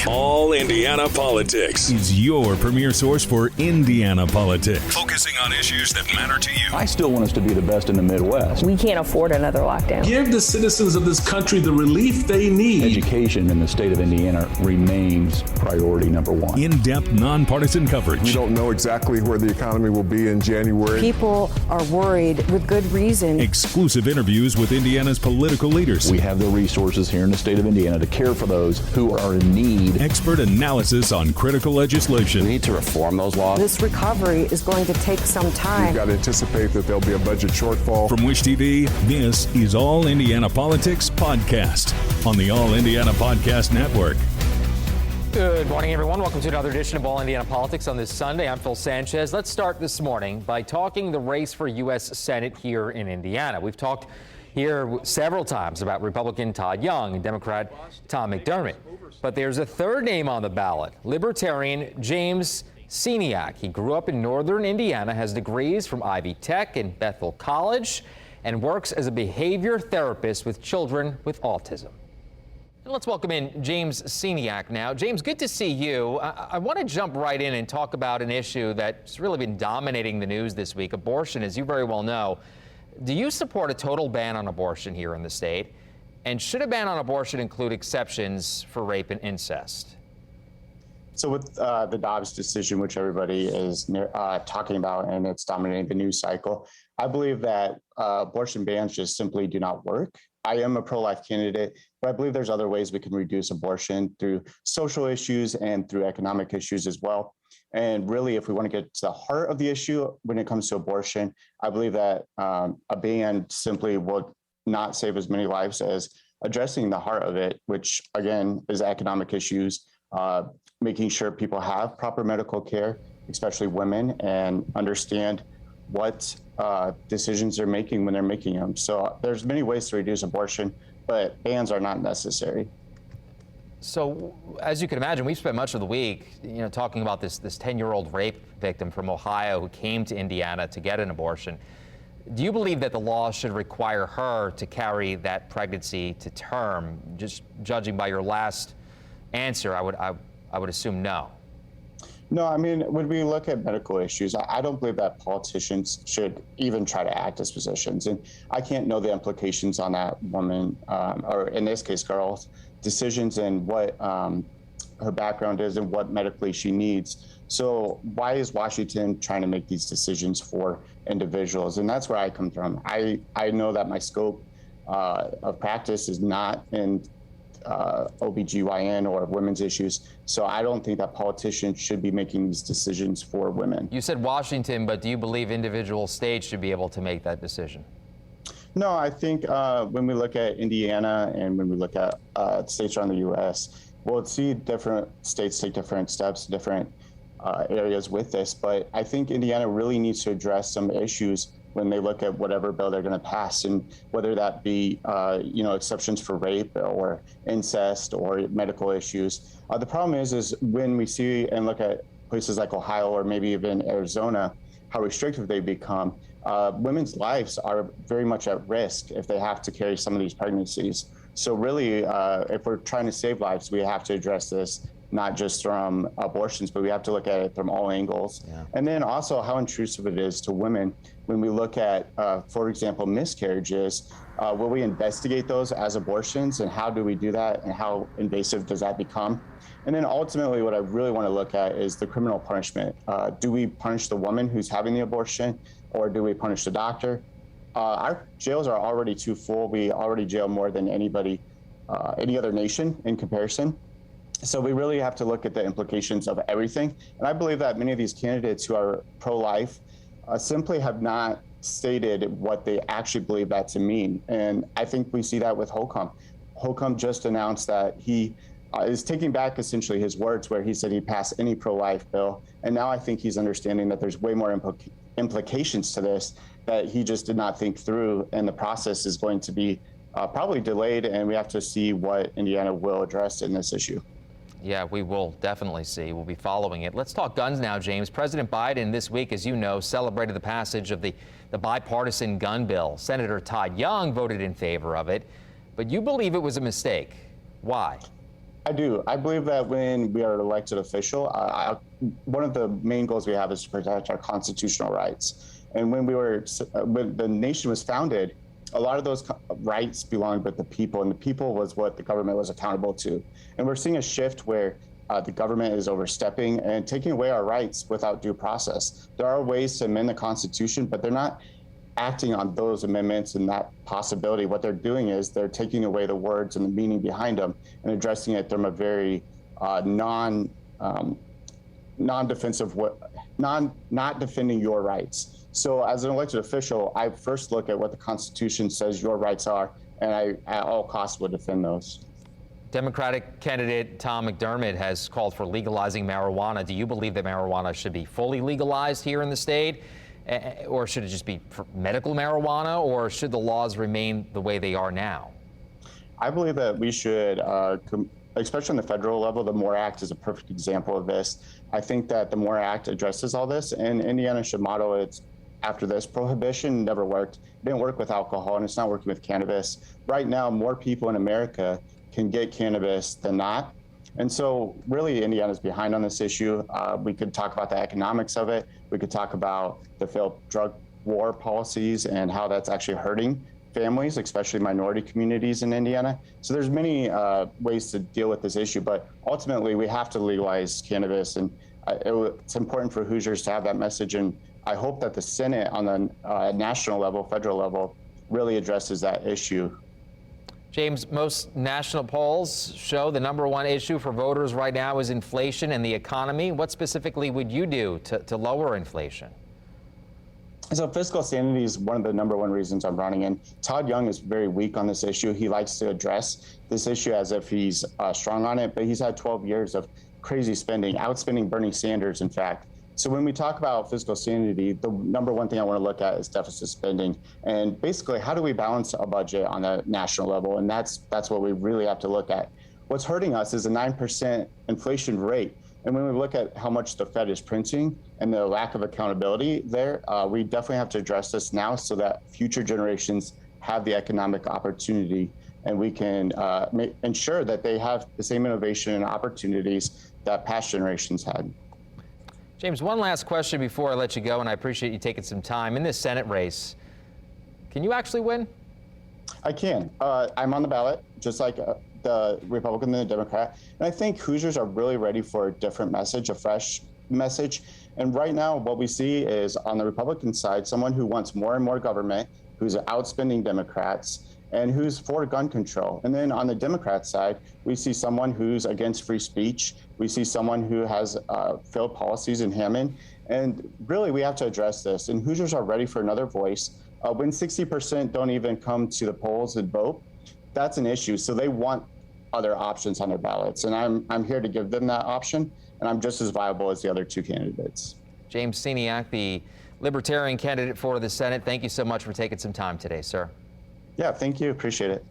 All Indiana Politics is your premier source for Indiana politics, focusing on issues that matter to you. I still want us to be the best in the Midwest. We can't afford another lockdown. Give the citizens of this country the relief they need. Education in the state of Indiana remains priority number one. In-depth, nonpartisan coverage. We don't know exactly where the economy will be in January. People are worried with good reason. Exclusive interviews with Indiana's political leaders. We have the resources here in the state of Indiana to care for those who are in need. Expert analysis on critical legislation. We need to reform those laws. This recovery is going to take some time. We've got to anticipate that there'll be a budget shortfall. From Wish TV, this is All Indiana Politics Podcast on the All Indiana Podcast Network. Good morning, everyone. Welcome to another edition of All Indiana Politics on this Sunday. I'm Phil Sanchez. Let's start this morning by talking the race for U.S. Senate here in Indiana. We've talked here several times about Republican Todd Young and Democrat Tom McDermott. But there's a third name on the ballot, Libertarian James Sceniak. He grew up in northern Indiana, has degrees from Ivy Tech and Bethel College, and works as a behavior therapist with children with autism. And let's welcome in James Sceniak now. James, good to see you. I want to jump right in and talk about an issue that's really been dominating the news this week, abortion, as you very well know. Do you support a total ban on abortion here in the state? And should a ban on abortion include exceptions for rape and incest? So with the Dobbs decision, which everybody is talking about, and it's dominating the news cycle, I believe that abortion bans just simply do not work. I am a pro-life candidate, but I believe there's other ways we can reduce abortion through social issues and through economic issues as well. And really, if we want to get to the heart of the issue when it comes to abortion, I believe that a ban simply will not save as many lives as addressing the heart of it, which again is economic issues, making sure people have proper medical care, especially women, and understand what decisions they're making when they're making them. So there's many ways to reduce abortion, but bans are not necessary. So as you can imagine, we've spent much of the week, talking about this 10-year-old rape victim from Ohio who came to Indiana to get an abortion. Do you believe that the law should require her to carry that pregnancy to term? Just judging by your last answer, I would assume no. No, I mean, when we look at medical issues, I don't believe that politicians should even try to act as physicians. And I can't know the implications on that woman, or in this case, girl's decisions and what her background is and what medically she needs. So why is Washington trying to make these decisions for individuals? And that's where I come from. I know that my scope of practice is not in OBGYN or women's issues. So I don't think that politicians should be making these decisions for women. You said Washington, but do you believe individual states should be able to make that decision? No, I think when we look at Indiana and when we look at states around the U.S., we'll see different states take different steps, different areas with this. But I think Indiana really needs to address some issues when they look at whatever bill they're going to pass, and whether that be, exceptions for rape or incest or medical issues. The problem is when we see and look at places like Ohio or maybe even Arizona, how restrictive they become, women's lives are very much at risk if they have to carry some of these pregnancies. So really, if we're trying to save lives, we have to address this not just from abortions, but we have to look at it from all angles. Yeah. And then also how intrusive it is to women. When we look at, for example, miscarriages, will we investigate those as abortions, and how do we do that, and how invasive does that become? And then ultimately what I really want to look at is the criminal punishment. Do we punish the woman who's having the abortion, or do we punish the doctor? Our jails are already too full. We already jail more than anybody, any other nation in comparison. So we really have to look at the implications of everything. And I believe that many of these candidates who are pro-life simply have not stated what they actually believe that to mean. And I think we see that with Holcomb. Holcomb just announced that he is taking back essentially his words where he said he'd pass any pro-life bill. And now I think he's understanding that there's way more implications to this that he just did not think through. And the process is going to be probably delayed. And we have to see what Indiana will address in this issue. Yeah, we will definitely see. We'll be following it. Let's talk guns now, James. President Biden this week, as you know, celebrated the passage of the bipartisan gun bill. Senator Todd Young voted in favor of it, but you believe it was a mistake. Why? I do. I believe that when we are an elected official, one of the main goals we have is to protect our constitutional rights. And when when the nation was founded, a lot of those rights belonged with the people, and the people was what the government was accountable to. And we're seeing a shift where the government is overstepping and taking away our rights without due process. There are ways to amend the Constitution, but they're not acting on those amendments and that possibility. What they're doing is they're taking away the words and the meaning behind them and addressing it from a very non-defensive way, not defending your rights. So as an elected official, I first look at what the Constitution says your rights are, and I at all costs would defend those. Democratic candidate Tom McDermott has called for legalizing marijuana. Do you believe that marijuana should be fully legalized here in the state? Or should it just be for medical marijuana, or should the laws remain the way they are now? I believe that we should, especially on the federal level, the MORE Act is a perfect example of this. I think that the MORE Act addresses all this, and Indiana should model it after this. Prohibition never worked. It didn't work with alcohol, and it's not working with cannabis. Right now, more people in America can get cannabis than not. And so really Indiana's behind on this issue. We could talk about the economics of it. We could talk about the failed drug war policies and how that's actually hurting families, especially minority communities in Indiana. So there's many ways to deal with this issue, but ultimately we have to legalize cannabis. And it's important for Hoosiers to have that message. And I hope that the Senate on the national level, federal level, really addresses that issue. James, most national polls show the #1 issue for voters right now is inflation and the economy. What specifically would you do to lower inflation? So fiscal sanity is one of the #1 reasons I'm running. And Todd Young is very weak on this issue. He likes to address this issue as if he's strong on it, but he's had 12 years of crazy spending, outspending Bernie Sanders, in fact. So when we talk about fiscal sanity, the #1 thing I want to look at is deficit spending. And basically, how do we balance a budget on a national level? And that's what we really have to look at. What's hurting us is a 9% inflation rate. And when we look at how much the Fed is printing and the lack of accountability there, we definitely have to address this now so that future generations have the economic opportunity, and we can ensure that they have the same innovation and opportunities that past generations had. James, one last question before I let you go, and I appreciate you taking some time. In this Senate race, can you actually win? I can. I'm on the ballot, just like the Republican and the Democrat. And I think Hoosiers are really ready for a different message, a fresh message. And right now, what we see is on the Republican side, someone who wants more and more government, who's outspending Democrats, and who's for gun control. And then on the Democrat side, we see someone who's against free speech. We see someone who has failed policies in Hammond. And really, we have to address this. And Hoosiers are ready for another voice. When 60% don't even come to the polls and vote, that's an issue. So they want other options on their ballots. And I'm here to give them that option. And I'm just as viable as the other two candidates. James Sceniak, the Libertarian candidate for the Senate, thank you so much for taking some time today, sir. Yeah, thank you. Appreciate it.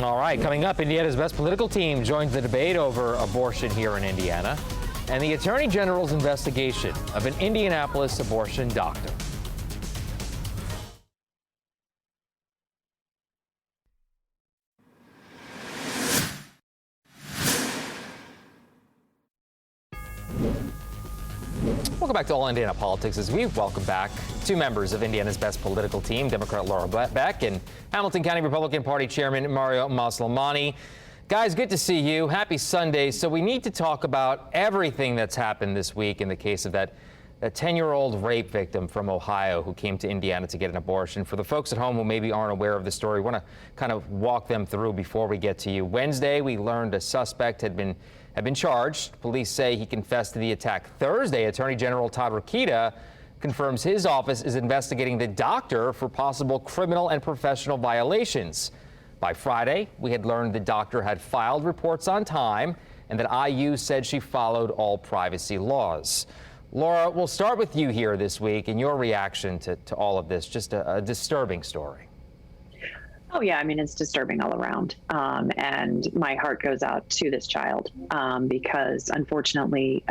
All right, coming up, Indiana's best political team joins the debate over abortion here in Indiana and the Attorney General's investigation of an Indianapolis abortion doctor. Welcome back to All Indiana Politics as we welcome back two members of Indiana's best political team, Democrat Laura Beck and Hamilton County Republican Party Chairman Mario Maslamani. Guys, good to see you. Happy Sunday. So we need to talk about everything that's happened this week in the case of that 10-year-old rape victim from Ohio who came to Indiana to get an abortion. For the folks at home who maybe aren't aware of the story, we want to kind of walk them through before we get to you. Wednesday, we learned a suspect had been charged. Police say he confessed to the attack. Thursday, Attorney General Todd Rokita confirms his office is investigating the doctor for possible criminal and professional violations. By Friday, we had learned the doctor had filed reports on time and that IU said she followed all privacy laws. Laura, we'll start with you here this week and your reaction to all of this. Just a disturbing story. Oh, yeah. I mean, it's disturbing all around. And my heart goes out to this child because, unfortunately,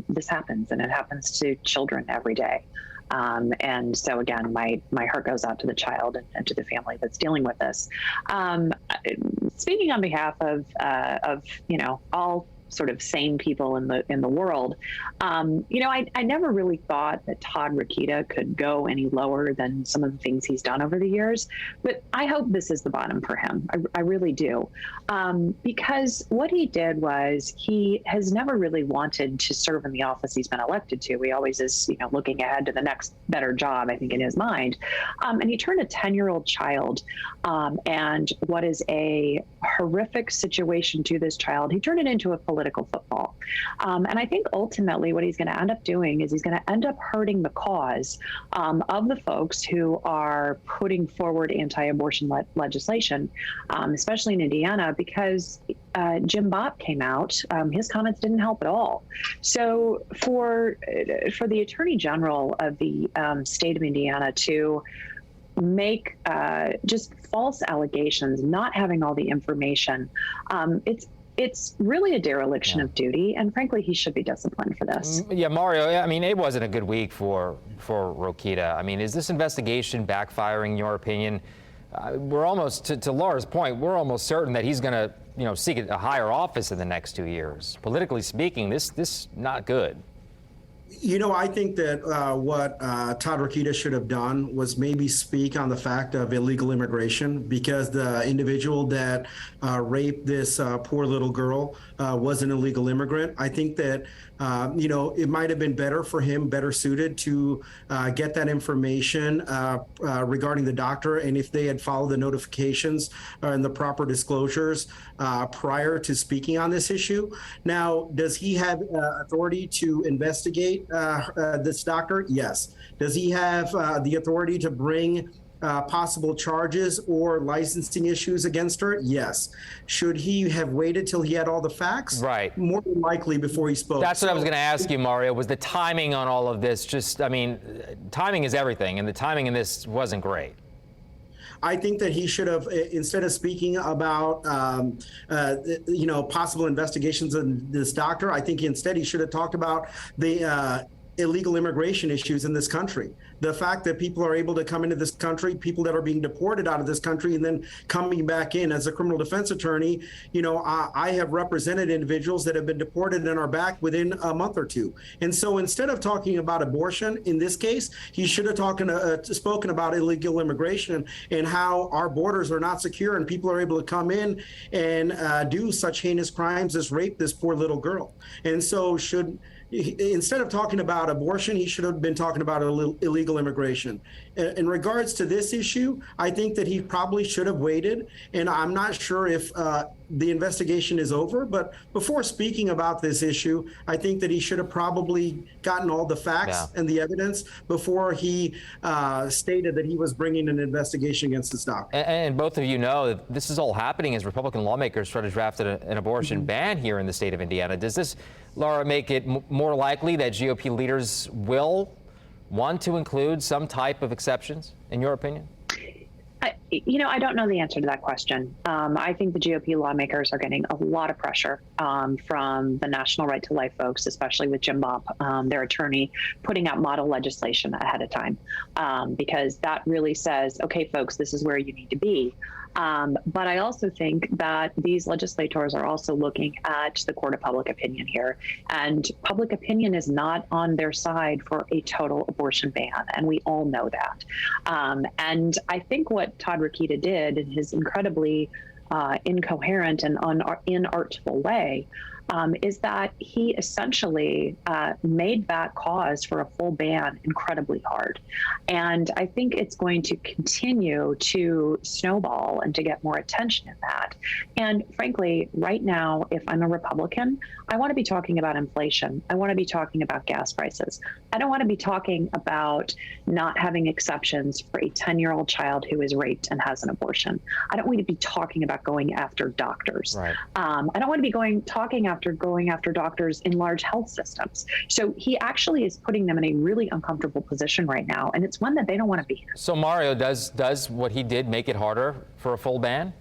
this happens, and it happens to children every day. And so again, my heart goes out to the child and to the family that's dealing with this. Speaking on behalf of all sort of sane people in the world, I never really thought that Todd Rokita could go any lower than some of the things he's done over the years, but I hope this is the bottom for him. I really do, because what he did was he has never really wanted to serve in the office he's been elected to. He always is, looking ahead to the next better job, I think, in his mind. And he turned a 10-year-old child, and what is a horrific situation to this child, he turned it into a political football. And I think ultimately what he's going to end up doing is he's going to end up hurting the cause of the folks who are putting forward anti-abortion legislation, especially in Indiana, because Jim Bopp came out. His comments didn't help at all. So for the Attorney General of the state of Indiana to make just false allegations, not having all the information, it's really a dereliction of duty, and frankly, he should be disciplined for this. Yeah, Mario, I mean, it wasn't a good week for Rokita. I mean, is this investigation backfiring, in your opinion? We're almost, to Laura's point, we're almost certain that he's going to, seek a higher office in the next 2 years. Politically speaking, this not good. I think that what Todd Rokita should have done was maybe speak on the fact of illegal immigration, because the individual that raped this poor little girl was an illegal immigrant. I think that, it might have been better suited to get that information regarding the doctor, and if they had followed the notifications and the proper disclosures prior to speaking on this issue. Now, does he have authority to investigate this doctor? Yes. Does he have the authority to bring possible charges or licensing issues against her? Yes. Should he have waited till he had all the facts? Right. More than likely before he spoke. That's what I was going to ask you, Mario, was the timing on all of this. Timing is everything, and the timing in this wasn't great. I think that he should have, instead of speaking about, possible investigations of this doctor, I think instead he should have talked about the illegal immigration issues in this country. The fact that people are able to come into this country, people that are being deported out of this country and then coming back in. As a criminal defense attorney, I have represented individuals that have been deported and are back within a month or two. And so instead of talking about abortion in this case, he should have spoken about illegal immigration and how our borders are not secure and people are able to come in and do such heinous crimes as rape this poor little girl. And so instead of talking about abortion, he should have been talking about illegal immigration. In regards to this issue, I think that he probably should have waited, and I'm not sure if the investigation is over, but before speaking about this issue, I think that he should have probably gotten all the facts and the evidence before he stated that he was bringing an investigation against this doctor. And both of you know that this is all happening as Republican lawmakers try to draft an abortion ban here in the state of Indiana. Does this, Laura, make it more likely that GOP leaders will want to include some type of exceptions, in your opinion? I don't know the answer to that question. I think the GOP lawmakers are getting a lot of pressure from the National Right to Life folks, especially with Jim Bopp, their attorney, putting out model legislation ahead of time, because that really says, okay, folks, this is where you need to be. But I also think that these legislators are also looking at the court of public opinion here, and public opinion is not on their side for a total abortion ban, and we all know that. And I think what Todd Rokita did in his incredibly incoherent and inartful way is that he essentially made that cause for a full ban incredibly hard. And I think it's going to continue to snowball and to get more attention in that. And frankly, right now, if I'm a Republican, I want to be talking about inflation. I want to be talking about gas prices. I don't want to be talking about not having exceptions for a 10-year-old child who is raped and has an abortion. I don't want to be talking about going after doctors. Right. I don't want to be going after doctors in large health systems. So he actually is putting them in a really uncomfortable position right now, and it's one that they don't want to be in. So Mario, does what he did make it harder for a full ban?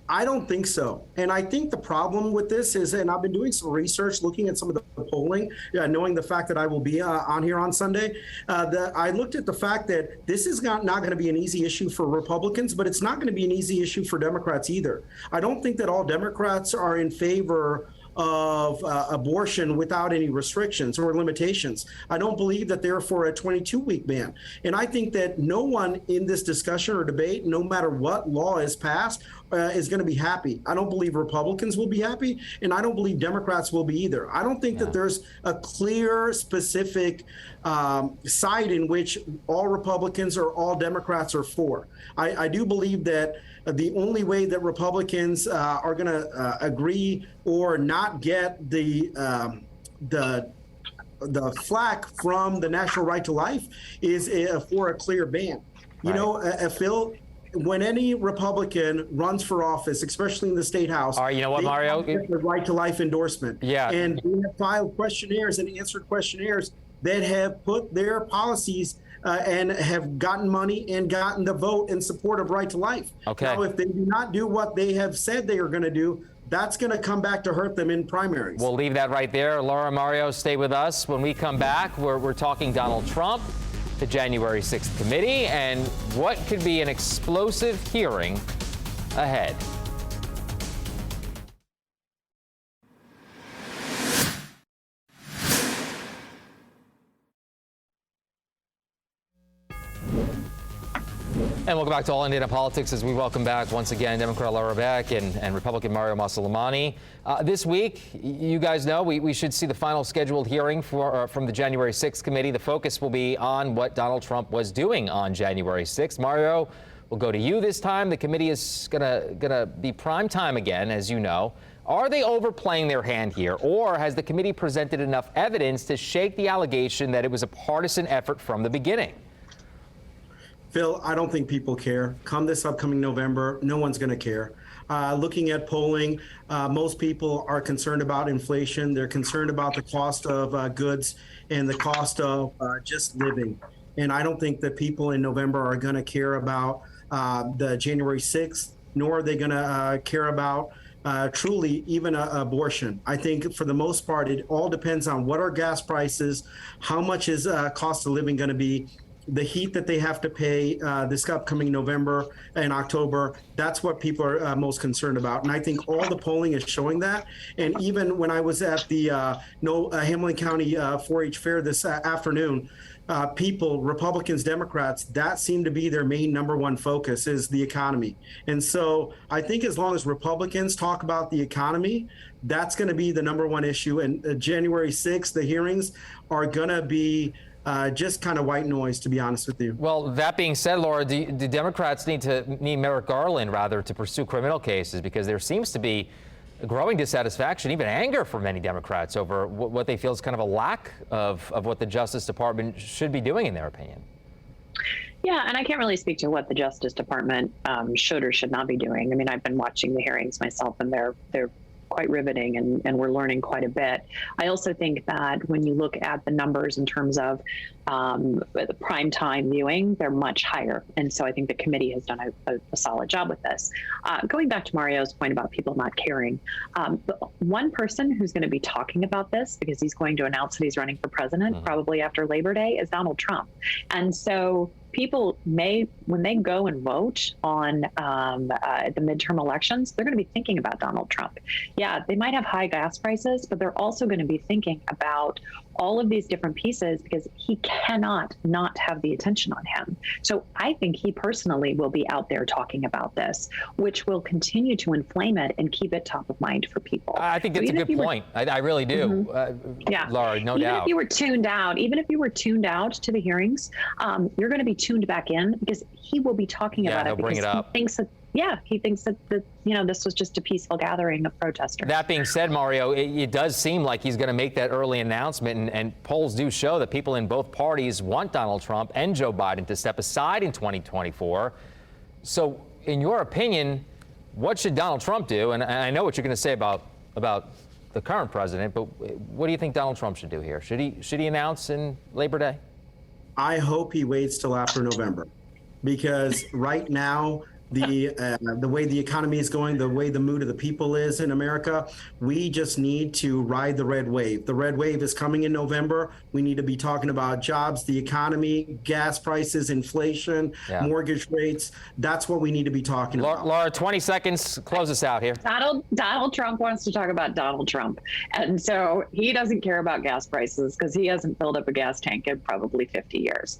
I don't think so. And I think the problem with this is, and I've been doing some research, looking at some of the polling, knowing the fact that I will be on here on Sunday, that I looked at the fact that this is not going to be an easy issue for Republicans, but it's not going to be an easy issue for Democrats either. I don't think that all Democrats are in favor of abortion without any restrictions or limitations. I don't believe that they're for a 22-week ban. And I think that no one in this discussion or debate, no matter what law is passed, is going to be happy. I don't believe Republicans will be happy, and I don't believe Democrats will be either. I don't think that there's a clear, specific side in which all Republicans or all Democrats are for. I do believe that the only way that Republicans are going to agree or not get the flack from the National Right to Life is for a clear ban. You know, Phil, when any Republican runs for office, especially in the state house, you know what, Mario? Get the Right to Life endorsement. Yeah. And they have filed questionnaires and answered questionnaires that have put their policies and have gotten money and gotten the vote in support of Right to Life. Okay. Now, if they do not do what they have said they are going to do, that's going to come back to hurt them in primaries. We'll leave that right there. Laura, Mario, stay with us. When we come back, we're talking Donald Trump, the January 6th committee, and what could be an explosive hearing ahead. And welcome back to All Indiana Politics as we welcome back once again Democrat Laura Beck and Republican Mario Masalamani. This week, you guys know, we should see the final scheduled hearing from the January 6th committee. The focus will be on what Donald Trump was doing on January 6th. Mario, we'll go to you this time. The committee is gonna be prime time again, as you know. Are they overplaying their hand here, or has the committee presented enough evidence to shake the allegation that it was a partisan effort from the beginning? Phil, I don't think people care. Come this upcoming November, no one's going to care. Looking at polling, most people are concerned about inflation. They're concerned about the cost of goods and the cost of just living. And I don't think that people in November are going to care about the January 6th, nor are they going to care about truly even abortion. I think for the most part, it all depends on what are gas prices, how much is cost of living going to be, the heat that they have to pay this upcoming November and October. That's what people are most concerned about. And I think all the polling is showing that. And even when I was at the Hamilton County 4-H fair this afternoon, people, Republicans, Democrats, that seemed to be their main number one focus is the economy. And so I think as long as Republicans talk about the economy, that's going to be the number one issue. And January 6th, the hearings are going to be just kind of white noise, to be honest with you. Well, that being said, Laura, do Democrats need Merrick Garland, rather, to pursue criminal cases? Because there seems to be growing dissatisfaction, even anger for many Democrats over what they feel is kind of a lack of what the Justice Department should be doing, in their opinion. Yeah, and I can't really speak to what the Justice Department should or should not be doing. I mean, I've been watching the hearings myself, and they're quite riveting, and we're learning quite a bit. I also think that when you look at the numbers in terms of the prime time viewing, they're much higher. And so I think the committee has done a solid job with this. Going back to Mario's point about people not caring, the one person who's going to be talking about this, because he's going to announce that he's running for president probably after Labor Day, is Donald Trump. And so people may, when they go and vote on the midterm elections, they're going to be thinking about Donald Trump. Yeah, they might have high gas prices, but they're also going to be thinking about all of these different pieces because he cannot not have the attention on him. So I think he personally will be out there talking about this, which will continue to inflame it and keep it top of mind for people. I think that's a good point. I really do. Yeah, Laura, no doubt. Even if you were tuned out to the hearings, you're going to be tuned back in because he will be talking about it because he thinks that this was just a peaceful gathering of protesters. That being said, Mario, it does seem like he's going to make that early announcement, and polls do show that people in both parties want Donald Trump and Joe Biden to step aside in 2024. So, in your opinion, what should Donald Trump do? And I know what you're going to say about the current president, but what do you think Donald Trump should do here? Should he announce in Labor Day? I hope he waits till after November, because right now the way the economy is going, the way the mood of the people is in America. We just need to ride the red wave. The red wave is coming in November. We need to be talking about jobs, the economy, gas prices, inflation, mortgage rates. That's what we need to be talking about. Laura, 20 seconds. Close us out here. Donald Trump wants to talk about Donald Trump. And so he doesn't care about gas prices because he hasn't filled up a gas tank in probably 50 years.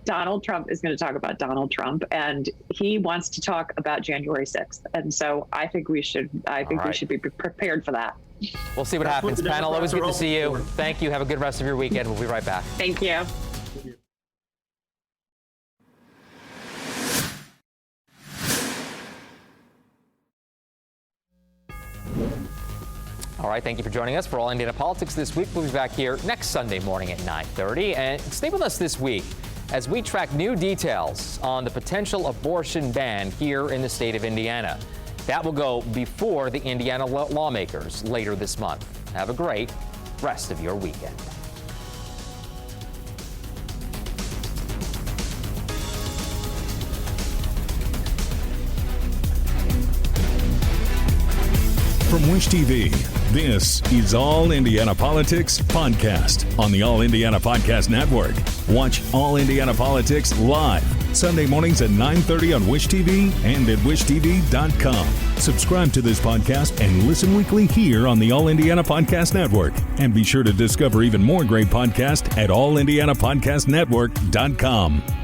Donald Trump is going to talk about Donald Trump, and he wants to talk about January 6th. And so I think we should be prepared for that. We'll see what happens. Panel, always good to see you. Thank you. Have a good rest of your weekend. We'll be right back. Thank you. All right, thank you for joining us for All Indiana Politics this week. We'll be back here next Sunday morning at 9:30. And stay with us this week as we track new details on the potential abortion ban here in the state of Indiana. That will go before the Indiana lawmakers later this month. Have a great rest of your weekend. From Wish TV, this is All Indiana Politics Podcast on the All Indiana Podcast Network. Watch All Indiana Politics live Sunday mornings at 9:30 on Wish TV and at wishtv.com. Subscribe to this podcast and listen weekly here on the All Indiana Podcast Network. And be sure to discover even more great podcasts at allindianapodcastnetwork.com.